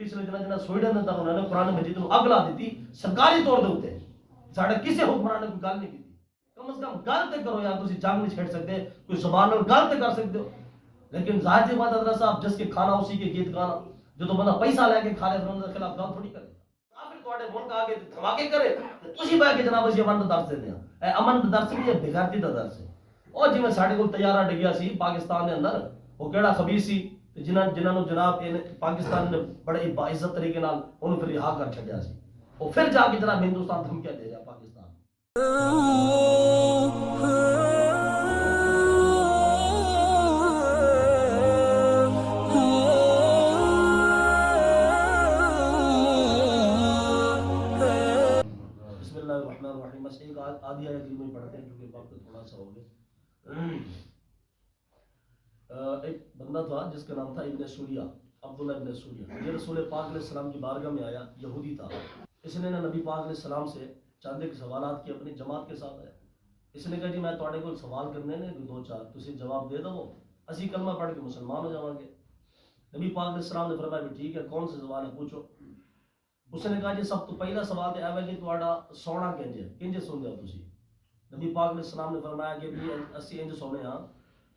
پچھلے جنا سویڈن تک انہوں نے قرآن مجید کو اگ لا دیتی سرکاری طور دے ہوتے ساڑھا کسی حکمران نے کوئی گل نہیں کی کم از کم گل تے کرو یار تسی جنگ نہیں چھیڑ سکتے کوئی زبان نال گل تے کر سکتے ہو لیکن ظاہر سی بات حضرت صاحب جس کے کھانا اسی کے گیت گانا جو تو بندہ پیسہ لے کے کھا لے پھر ان کے خلاف گل تھوڑی کرے کافر تواڈے ملک آ کے دھماکے کرے تسی بیٹھ کے جناب اسی امن دا درس دیندے ہیں اے امن دا درس نہیں ہے بغیرتی دا درس ہے اور جویں ساڈے کول طیارہ ڈگیا سی پاکستان دے اندر وہ کیڑا خبیث سی جنہاں نو جناب پاکستان نے بڑے باعزت طریقے نال انہوں پھر رہا کر چھڈیا سی وہ پھر جا کے جناب ہندوستان دھمکیاں دے رہا پاکستان بسم اللہ الرحمن الرحیم بس ایک آدھی آیت میں پڑھتے ہیں کیونکہ وقت تھوڑا سا ہو گیا ایک بندہ تھا جس کا نام تھا ابن سوریہ عبداللہ ابن سوریہ یہ رسول پاک علیہ السلام کی بارگاہ میں آیا یہودی تھا اس نے نبی پاک علیہ السلام سے چاندے کے سوالات کی اپنی جماعت کے ساتھ آیا اس نے کہا جی میں تواڈے کول سوال کرنے نے دو چار تسی جواب دے دو اسی کلمہ پڑھ کے مسلمان ہو جاواں گے نبی پاک علیہ السلام نے فرمایا کہ ٹھیک ہے کون سے سوال ہے پوچھو اس نے کہا جی سب تو پہلا سوال ہے ایویں جی تواڈا سونا کنجے سوندے ہو تسی نبی پاک علیہ السلام نے فرمایا کہ بھی اسی انج سونے ہاں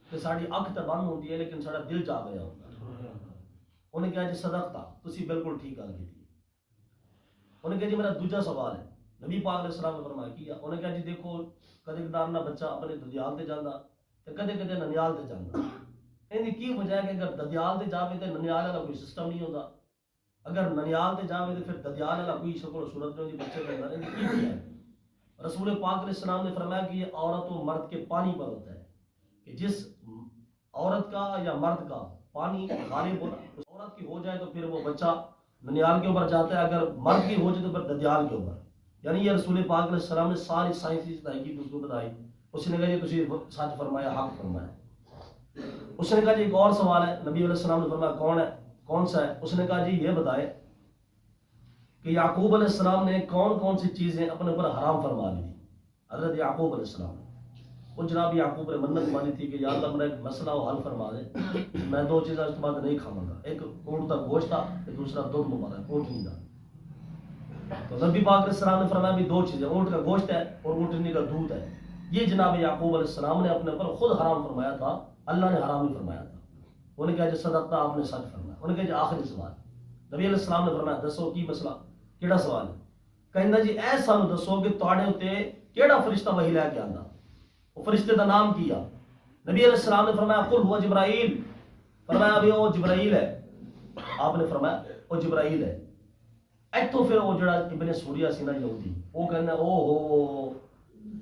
کہ ساڈی اکھ تے بند ہوندی ہے لیکن ساڈا دل جاگ گیا ہوندا انہیں کہا جی صدقتا تسی بالکل ٹھیک گل کیتی انہیں کہا جی میرا دوسرا سوال ہے نبی پاک علیہ السلام نے فرمایا کیا انہیں کہا جی دیکھو کدے کدار نہ بچہ اپنے ددیال تے جاندا تے کدے کدے ننیال تے جاندا اینی کی وجہ ہے کہ اگر ددیال تے جاوے تے ننیال والا کوئی سسٹم نہیں ہوندا اگر ننیال تے جاوے تے پھر ددیال والا کوئی شکل و صورت نہیں ہوندی بچے کے اندر اینی کی وجہ ہے رسول پاک علیہ السلام نے فرمایا کہ یہ عورت و مرد کے پانی پر ہوتا ہے کہ جس عورت کا یا مرد کا پانی غالب ہونا اس عورت کی ہو جائے تو پھر وہ بچہ ننیال کے اوپر جاتا ہے اگر مرد کی ہو جائے تو پھر ددیال کے اوپر یعنی یہ رسول پاک علیہ السلام نے ساری سائنسی تحقیق اس کو بتائی اس نے کہا جی تسی سچ فرمایا حق فرمایا اس نے کہا جی ایک اور سوال ہے نبی علیہ السلام نے فرمایا کون سا ہے اس نے کہا جی یہ بتائے کہ یعقوب علیہ السلام نے کون کون سی چیزیں اپنے اوپر حرام فرما لی تھی حضرت یعقوب علیہ السلام وہ جناب یعقوب نے منت مانی تھی کہ یا اللہ میرا ایک مسئلہ وہ حل فرما دے میں دو چیزیں اس کے بعد نہیں کھاؤں گا ایک اونٹ کا گوشت تھا دوسرا دودھ مبارک اونٹنی کا تو نبی پاک علیہ السلام نے فرمایا بھی دو چیزیں اونٹ کا گوشت ہے اور اونٹنی کا دودھ ہے یہ جناب یعقوب علیہ السلام نے اپنے اوپر خود حرام فرمایا تھا اللہ نے حرام نہیں فرمایا تھا انہیں کہا جی صدقہ آپ نے سچ فرمایا انہیں کہا جی آخری سوال نبی علیہ السلام نے فرمایا دسو کی مسئلہ کیڑا سوال ہے کہندا جی اے سانو دسو کہ تواڈے اوتے کیڑا فرشتہ وحی لے کے آندا وہ فرشتے دا نام کیا نبی علیہ السلام نے فرمایا قل هو جبرائیل فرمایا بھی وہ جبرائیل ہے آپ نے فرمایا وہ جبرائیل ہے ایتھوں پھر وہ جڑا ابن سوریہ سی نا یہودی وہ کہنا او ہو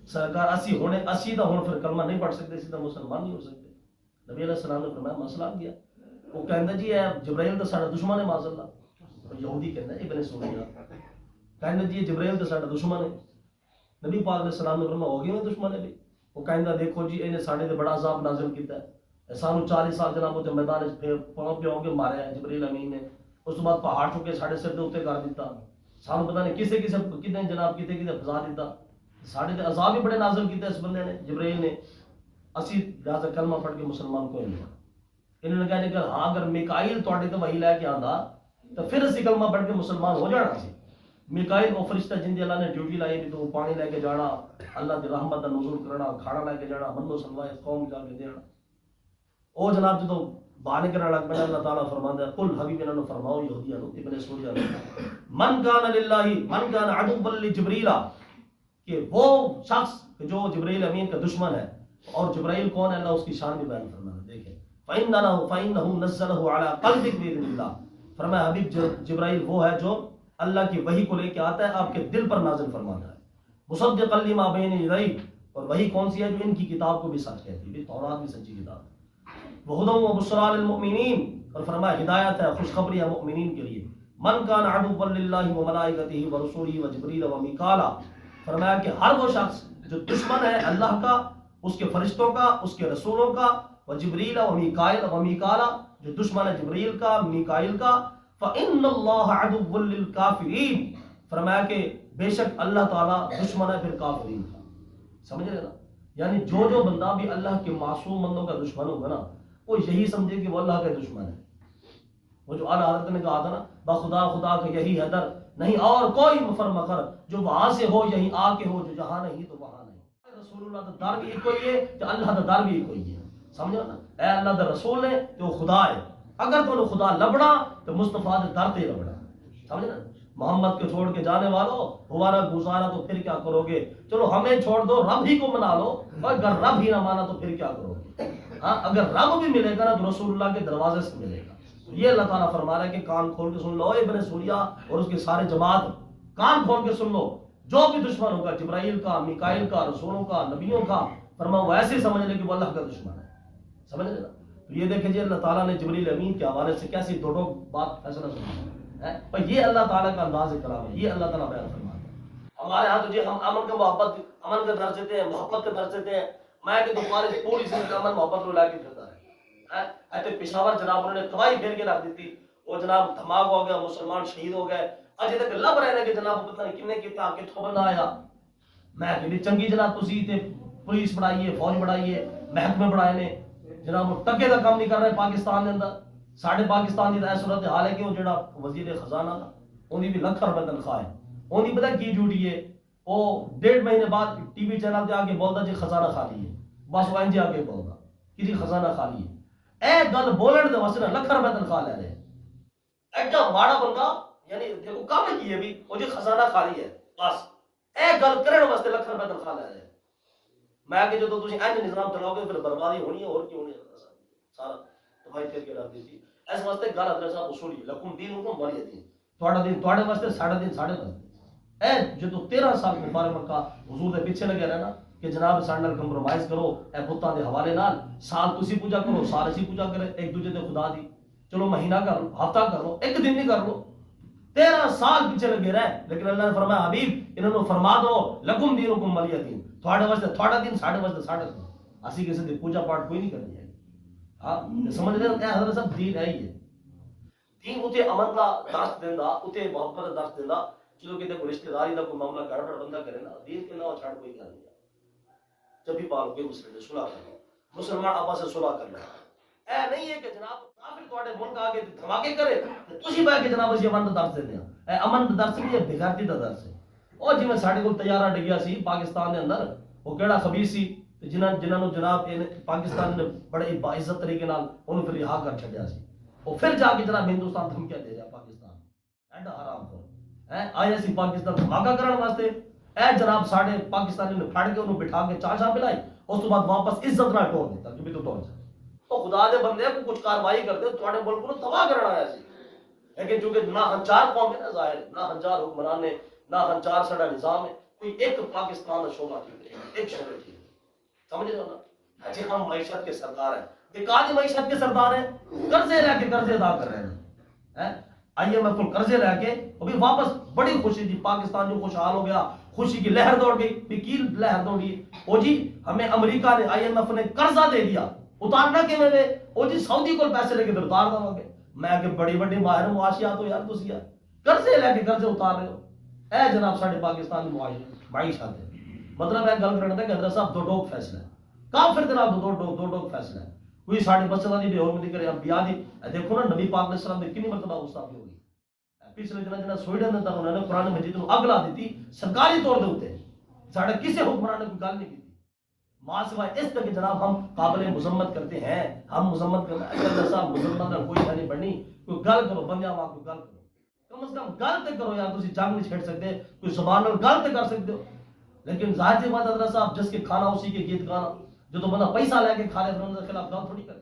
سرکار اسی ہونے اسی دا ہن پھر کلمہ نہیں پڑھ سکتے اسی دا مسلمان نہیں ہو سکتے نبی علیہ السلام نے فرمایا مسئلہ آ گیا وہ کہندا جی اے جبرائیل تو ساڈا دشمن ہے معاذ اللہ یہودی کہندا ابن سوریہ کہندا جی جبرائیل تو ساڈا دشمن ہے نبی پاک علیہ السلام نے فرمایا ہو گیا میں دشمن ہے بھی وہ کہندا دیکھو جی انہیں ساڈے تے بڑا عذاب نازل کیتا ہے سانو 40 سال جناب تے میدان وچ پھر پاؤں پیو کے ماریا ہے جبرائیل امین نے اس کے بعد پہاڑ چک کے ساڈے سر دے اوتے کر دیتا سانو پتہ نہیں کسے کتنے جناب کتے فضا دیتا ساڈے تے عذاب ہی بڑے نازل کیتے اس بندے نے جبرائیل نے اسی لہذا کلمہ پڑھ کے مسلمان کوئی نہیں انہوں نے کہا کہ ہاں اگر میکائیل تواڈے تے وحی لے کے آندا تو پھر اسی کلمہ پڑھ کے مسلمان ہو جانا سی میکائیل وہ فرشتہ جن دی اللہ نے ڈیوٹی لائی بھی تو پانی لے کے جانا اللہ دی رحمت دا نزول کرنا کھانا لے کے جانا منو سنوائے قوم جا کے دینا او جناب جدو بانے کرنا لگ پڑا اللہ تعالیٰ فرماندا ہے قل حبیب انہوں نے فرماؤ یہودیاں نو ابن سوریہ نے من کان للہ من کان عدو لجبریل کہ وہ شخص جو جبرائیل امین کا دشمن ہے اور جبرائیل کون ہے اللہ اس کی شان بھی بیان فرمانا دیکھیں فإنه نزله على قلبك بإذن الله فرمایا حبیب جبرائیل وہ ہے جو اللہ کی وحی کو لے کے آتا ہے آپ کے دل پر نازل فرماتا ہے مصدقا لما بین یدیہ اور وحی کون سی ہے جو ان کی کتاب کو بھی سچ کہتی ہے تورات بھی سچی کتاب ہے وہدی وبشریٰ للمؤمنین اور فرمایا ہدایت ہے خوشخبری ہے مؤمنین کے لیے من کان عدوا للہ وملائکتہ ورسولہ وجبریل ومیکال فرمایا کہ ہر وہ شخص جو دشمن ہے اللہ کا اس کے فرشتوں کا اس کے رسولوں کا وجبریل ومیکال جو دشمن ہے جبریل کا میکائیل کا فإن اللہ عدو للکافرین فرمایا کہ بے شک اللہ تعالیٰ دشمن ہے پھر کافرین کا سمجھ رہے نا یعنی جو بندہ بھی اللہ کے معصوم بندوں کا دشمن ہوگا نا وہ یہی سمجھے کہ وہ اللہ کا دشمن ہے وہ جو اعلیٰ حضرت نے کہا تھا نا بخدا خدا کا یہی ہے در نہیں اور کوئی مفر مکر جو وہاں سے ہو یہی آ کے ہو جو جہاں نہیں تو وہاں نہیں رسول اللہ دا در بھی ایک کوئی ہے کہ اللہ دا در بھی ایک کوئی ہے سمجھو نا اے اللہ دا رسول ہے تو خدا ہے اگر تو خدا لبڑا تو مصطفیٰ دے در تے لبڑا سمجھے نا محمد کو چھوڑ کے جانے والوں ہمارا گزارا تو پھر کیا کرو گے چلو ہمیں چھوڑ دو رب ہی کو منا لو اور اگر رب ہی نہ مانا تو پھر کیا کرو گے ہاں اگر رب بھی ملے گا نا تو رسول اللہ کے دروازے سے ملے گا یہ اللہ تعالیٰ فرما رہا ہے کہ کان کھول کے سن لو ابن سوریا اور اس کے سارے جماعت کان کھول کے سن لو جو بھی دشمن ہوگا جبرائیل کا میکائیل کا رسولوں کا نبیوں کا فرما وہ ایسے سمجھ لے کہ وہ اللہ کا دشمن ہے سمجھ لے نا تو یہ دیکھیں جی اللہ تعالیٰ نے جبریل امین کے حوالے سے کیسی دو دو بات فیصلہ سنا ہے پر یہ اللہ تعالیٰ کا انداز کلام ہے یہ اللہ تعالیٰ بیان فرما ہے ہمارے ہاں تو جی ہم امن کا محبت امن کا درس دیتے ہیں محبت کا درس دیتے ہیں میں کہ تمہارے پوری زندگی امن محبت کو لا کے پھرتا ہے ایسے پشاور جناب انہوں نے تباہی پھیر کے رکھ دی تھی وہ جناب دھماک ہو گیا مسلمان شہید ہو گئے اجے تک لب رہنے کے جناب پتہ نہیں کنے کیتا کہ تو بندہ آیا میں کہ چنگی جناب تسی تے پولیس بڑھائیے فوج بڑھائیے محکمے بڑھائے نے جناب ٹکے دا کام نہیں کر رہے پاکستان دے اندر ساڈے پاکستان دی ایسی صورت حال ہے کہ وہ جڑا وزیر خزانہ تھا اونی بھی لکھ روپے تنخواہ ہے اونی پتہ کی ڈیوٹی ہے وہ 1.5 مہینے بعد ٹی وی چینل تے آ کے بولدا جی خزانہ خالی ہے بس وہ انج آ کے بولدا کہ جی خزانہ خالی ہے اے گل بولن دے واسطے لکھ روپے تنخواہ لے رہے ایڈا ماڑا بندہ یعنی دیکھو کام کی ہے بھی وہ جی خزانہ خالی ہے بس اے گل کرن واسطے لکھ روپے تنخواہ لے رہے میں کہ جو تسی انج نظام چلاؤ گے پھر بربادی ہونی ہے اور کیوں ہونی ہے سارا تباہی کر کے رکھ دی تھی اس واسطے گل حضرت صاحب اصول ہے لکم دینکم ولی دین تھوڑا دین تھوڑے واسطے ساڑھا دین ساڑھے واسطے اے جو تو 13 سال کفار مکہ حضور دے پیچھے لگے رہنا کہ جناب ساڈے نال کمپرومائز کرو اے بتاں دے حوالے نال سال تسی پوجا کرو سال اسی پوجا کرے ایک دوسرے تے خدا دی چلو مہینہ کر لو ہفتہ کر لو ایک دن نہیں کر لو 13 سال پیچھے لگے رہے لیکن اللہ نے فرمایا حبیب انہوں نے فرما دو لکم دینکم ولی دین تھوڑے واسطے تھوڑا دین ساڈے واسطے ساڈا دین اسی کسی دی پوجا پاٹ کوئی نہیں کرنی ہے ہاں سمجھ رہے ہیں حضرت صاحب دین ہے ہی ہے دین اتے امن دا درس دیندا اتے محبت دا درس دیندا چلو کہ کوئی رشتہ داری دا کوئی معاملہ گڑبڑ بندہ کرے نا دین کے علاوہ چھڑ کوئی کر نہیں جب بھی پال کے مسلم صلح کرنا مسلمان آپس سے صلح کرنا اے نہیں ہے کہ جناب کافر تواڈے ملک آ کے دھماکے کرے تسی بہ کے جناب اسی امن دا درس دیندے ہیں اے امن دا درس نہیں ہے بغیرتی دا درس ہے او جویں ساڈے کول طیارہ ڈگیا سی پاکستان دے اندر وہ کیڑا خبیث سی جنہاں نو جناب پاکستان نے بڑے باعزت طریقے نال انہوں پھر رہا کر چھڈیا سی وہ پھر جا کے جناب ہندوستان دھمکیاں دے رہا پاکستان ایڈا حرام خور آیا سی پاکستان دھماکہ کرن واسطے اے جناب ساڈے پاکستانی نے پھڑ کے انہوں بٹھا کے چاہ پلائی اس تو بعد واپس عزت نال ٹور دیتا کہ بھی تو ٹور جا تو خدا دے بندے کو کچھ کاروائی کرتے تواڈے ملک کو تباہ کرنا آیا سی لیکن چونکہ نہ ہنچار قوم ہے نا ظاہر نہ ہنچار حکمران نے نہ ہنچار سڑا نظام ہے کوئی ایک پاکستان کا شعبہ ٹھیک ہے ایک شعبہ ٹھیک ہے سمجھ رہے ہو نا جی ہم معیشت کے سردار ہیں بیکار معیشت کے سردار ہیں قرضے لے کے قرضے ادا کر رہے ہیں آئیے میں کل قرضے لے کے ابھی واپس بڑی خوشی تھی پاکستان جو خوشحال ہو گیا خوشی کی لہر دوڑ گئی وکیل لہر دوڑی او جی ہمیں امریکہ نے آئی ایم ایف نے قرضہ دے دیا اتارنا کیویں وے او جی سعودی کو پیسے لے کے اتار دو گے میں کہ بڑی بڑی باہر معاشیات ہو یار تسی یار قرضے لے کے قرضے اتار رہے ہو اے جناب ساڈے پاکستان کی معیشت ہے مطلب ہے گل کرنا ہے کہ حضرت صاحب دو ٹوک فیصلہ ہے کافر جناب دو ٹوک فیصلہ ہے کوئی ساڈے بچوں دی بے حرمتی کرے انبیاء دی دیکھو نا نبی پاک علیہ السلام نے کتنی مرتبہ گستاخی ہوئی پچھلے دن سویڈن اندر انہوں نے قرآن مجید کو اگ لا دیتی سرکاری طور دے اوتے ساڈے کسی حکمران نے کوئی گل نہیں کی ماں سوائے اس تک جناب ہم قابل مذمت کرتے ہیں ہم مذمت کرنا اگر صاحب مذمت نہ کوئی نہیں بننی کوئی گل کرو بندیاں واں کوئی گل کرو کم از کم گل تے کرو یار تسی جنگ نہیں چھیڑ سکتے کوئی زبان نال گل تے کر سکتے ہو لیکن ظاہر سی بات حضرت صاحب جس کے کھانا اسی کے گیت گانا جو تو بندہ پیسہ لے کے کھا رہے ہیں ان کے خلاف گل تھوڑی کرے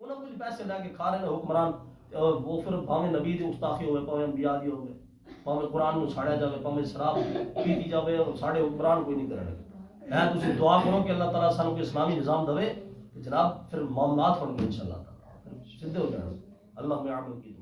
انہوں کچھ پیسے لے کے کھا رہے ہیں حکمران وہ پھر بھاویں نبی دی گستاخی ہوئے پاویں انبیاء دی ہوئے پاویں قرآن نو ساڑیا جاوے پاویں شراب پیتی جاوے اور ساڑے حکمران کوئی نہیں کرنے ہے تسی دعا کرو کہ اللہ تعالیٰ سانو کے اسلامی نظام دے کہ جناب پھر معاملات ہوں گے انشاءاللہ تعالیٰ سدھے ہو جانا اللہ میں عمل کی